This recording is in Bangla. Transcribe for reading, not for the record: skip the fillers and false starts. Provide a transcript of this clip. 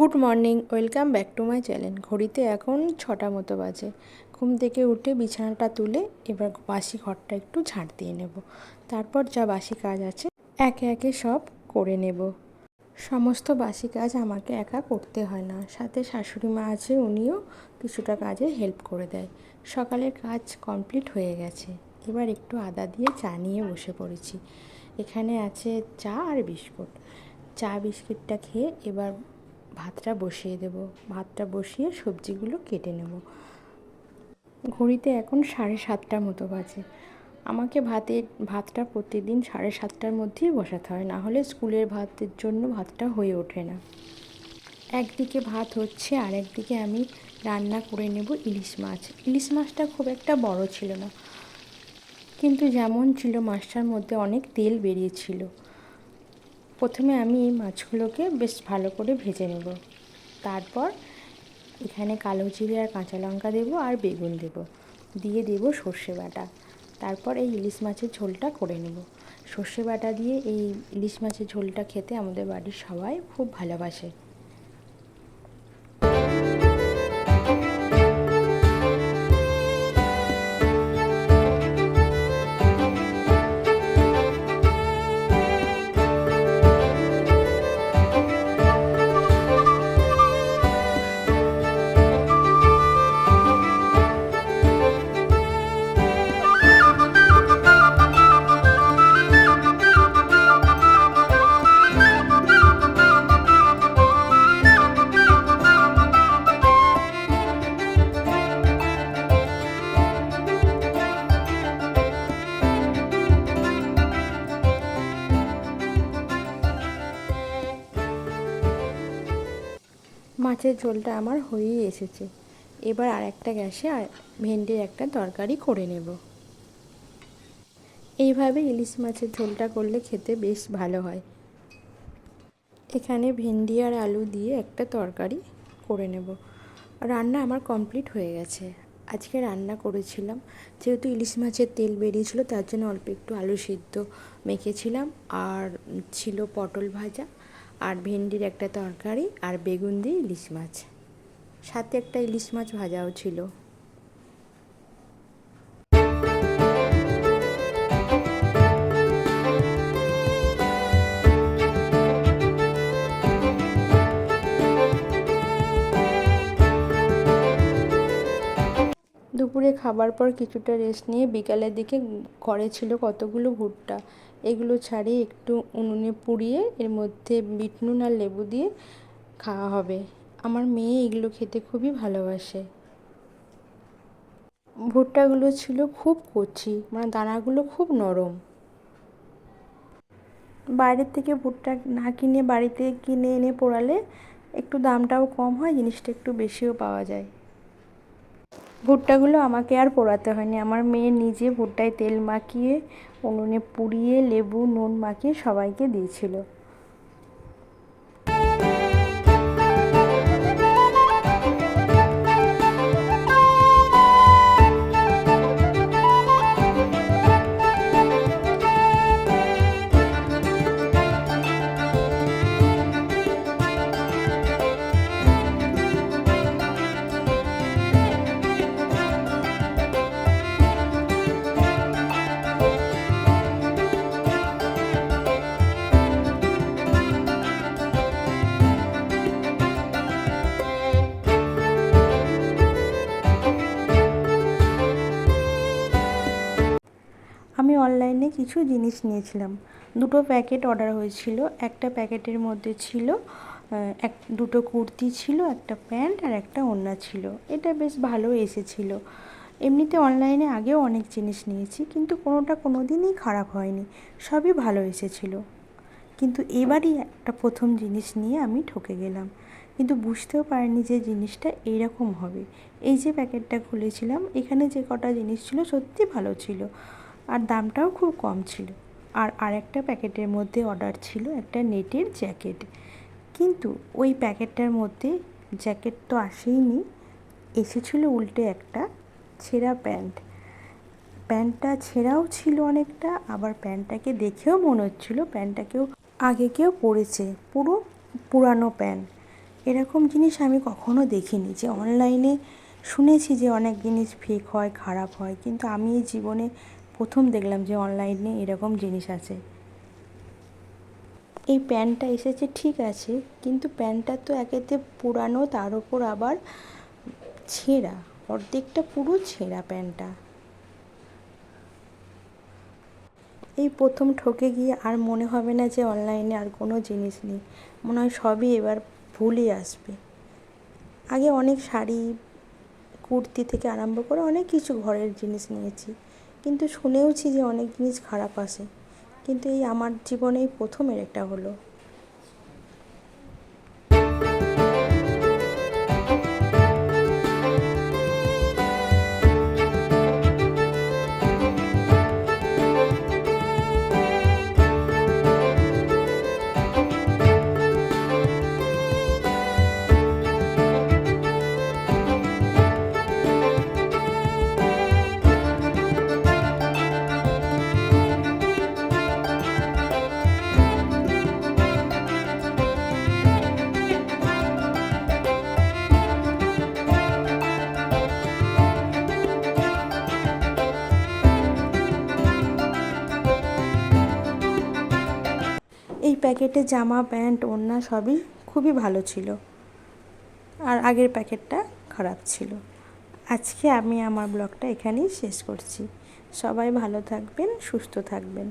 Good morning, welcome back to my channel. ঘড়িতে এখন 6টা মতো বাজে। ঘুম থেকে উঠে বিছানাটা তুলে এবার বাসি ঘরটা একটু ঝাড় দিয়ে নেব। তারপর যা বাসি কাজ আছে একে একে সব করে নেব। সমস্ত বাসি কাজ আমাকে একা করতে হয় না, সাথে শাশুড়ি মা আছে, উনিও কিছুটা কাজে হেল্প করে দেয়। সকালের কাজ কমপ্লিট হয়ে গেছে। এবার একটু আদা দিয়ে চা নিয়ে বসে পড়েছি। এখানে আছে চা আর বিস্কুট। চা বিস্কিটটা খেয়ে এবার ভাতটা বসিয়ে দেব। ভাতটা বসিয়ে সবজিগুলো কেটে নেব। ঘড়িতে এখন 7:30 মতো বাজে। আমাকে ভাতটা প্রতিদিন 7:30টার মধ্যেই বসাতে হয়, না হলে স্কুলের ভাতের জন্য ভাতটা হয়ে ওঠে না। একদিকে ভাত হচ্ছে আর একদিকে আমি রান্না করে নেব ইলিশ মাছ। ইলিশ মাছটা খুব একটা বড় ছিল না, কিন্তু যেমন ছিল মাছটার মধ্যে অনেক তেল বেরিয়েছিল। প্রথমে আমি এই মাছগুলোকে বেশ ভালো করে ভেজে নেব। তারপর এখানে কালো জিরে আর কাঁচা লঙ্কা দেবো আর বেগুন দেবো, দিয়ে দেবো সর্ষে বাটা। তারপর এই ইলিশ মাছের ঝোলটা করে নেব। সর্ষে বাটা দিয়ে এই ইলিশ মাছের ঝোলটা খেতে আমাদের বাড়ির সবাই খুব ভালোবাসে। মাছের ঝোলটা আমার হয়েই এসেছে। এবার আর একটা গ্যাসে ভেন্ডির একটা তরকারি করে নেব। এইভাবে ইলিশ মাছের ঝোলটা করলে খেতে বেশ ভালো হয়। এখানে ভেন্ডি আর আলু দিয়ে একটা তরকারি করে নেব। রান্না আমার কমপ্লিট হয়ে গেছে। আজকে রান্না করেছিলাম, যেহেতু ইলিশ মাছের তেল বেরিয়েছিল তার জন্য অল্প একটু আলু সিদ্ধ মেখেছিলাম, আর ছিল পটল ভাজা আর ভেন্ডির একটা তরকারি আর বেগুন দিয়ে ইলিশ মাছ, সাথে একটা ইলিশ মাছ ভাজাও ছিল। দুপুরে খাবার পর কিছুটা রেস্ট নিয়ে বিকালের দিকে ঘরে ছিল কতগুলো ভুট্টা। এগুলো ছাড়িয়ে একটু উনুনে পুড়িয়ে এর মধ্যে বিট নুন আর লেবু দিয়ে খাওয়া হবে। আমার মেয়ে এগুলো খেতে খুবই ভালোবাসে। ভুট্টাগুলো ছিল খুব কচি, মানে দানাগুলো খুব নরম। বাইরের থেকে ভুট্টা না কিনে বাড়িতে কিনে এনে পোড়ালে একটু দামটাও কম হয়, জিনিসটা একটু বেশিও পাওয়া যায়। ভুট্টাগুলো আমাকে আর পোড়াতে হয়নি, আমার মেয়ে নিজে ভুট্টায় তেল মাখিয়ে উনুনে পুড়িয়ে লেবু নুন মাখিয়ে সবাইকে দিয়েছিল। আমি অনলাইনে কিছু জিনিস নিয়েছিলাম। দুটো প্যাকেট অর্ডার হয়েছিল। একটা প্যাকেটের মধ্যে ছিল দুটো কুর্তি ছিল, একটা প্যান্ট আর একটা ওড়না ছিল। এটা বেশ ভালো এসেছিল। এমনিতে অনলাইনে আগেও অনেক জিনিস নিয়েছি, কিন্তু কোনোটা কোনো দিনই খারাপ হয়নি, সবই ভালো এসেছিল। কিন্তু এবারই একটা প্রথম জিনিস নিয়ে আমি ঠকে গেলাম, কিন্তু বুঝতেও পারিনি যে জিনিসটা এইরকম হবে। এই যে প্যাকেটটা খুলেছিলাম, এখানে যে কটা জিনিস ছিল সত্যি ভালো ছিল, আর দামটাও খুব কম ছিল। আর আরেকটা প্যাকেটের মধ্যে অর্ডার ছিল একটা নেটের জ্যাকেট, কিন্তু ওই প্যাকেটটার মধ্যে জ্যাকেট তো আসেইনি, এসেছিলো উল্টে একটা ছেঁড়া প্যান্ট। প্যান্টটা ছেঁড়াও ছিল অনেকটা, আবার প্যান্টটাকে দেখেও মনে হচ্ছিলো প্যান্টটা আগে কেউ পরেছে, পুরো পুরানো প্যান্ট। এরকম জিনিস আমি কখনো দেখিনি, যে অনলাইনে শুনেছি যে অনেক জিনিস ফেক হয়, খারাপ হয়, কিন্তু আমি এই জীবনে প্রথম দেখলাম যে অনলাইনে এরকম জিনিস আছে। এই প্যান্টটা এসেছে ঠিক আছে, কিন্তু প্যান্টটা তো একেতে পুরানো, তার ওপর আবার ছেঁড়া, অর্ধেকটা পুরো ছেঁড়া প্যান্টটা। এই প্রথম ঠকে গিয়ে আর মনে হবে না যে অনলাইনে আর কোনো জিনিস নেই, মনে হয় সবই এবার ভুলই আসবে। আগে অনেক শাড়ি, কুর্তি থেকে আরম্ভ করে অনেক কিছু ঘরের জিনিস নিয়েছি, কিন্তু শুনেওছি যে অনেক জিনিস খারাপ আসে, কিন্তু এই আমার জীবনেই প্রথম এর একটা হলো। এই প্যাকেটে জামা, প্যান্ট, ওড়না সবই খুবই ভালো ছিল, আর আগের প্যাকেটটা খারাপ ছিল। আজকে আমি আমার ব্লগটা এখানেই শেষ করছি। সবাই ভালো থাকবেন, সুস্থ থাকবেন।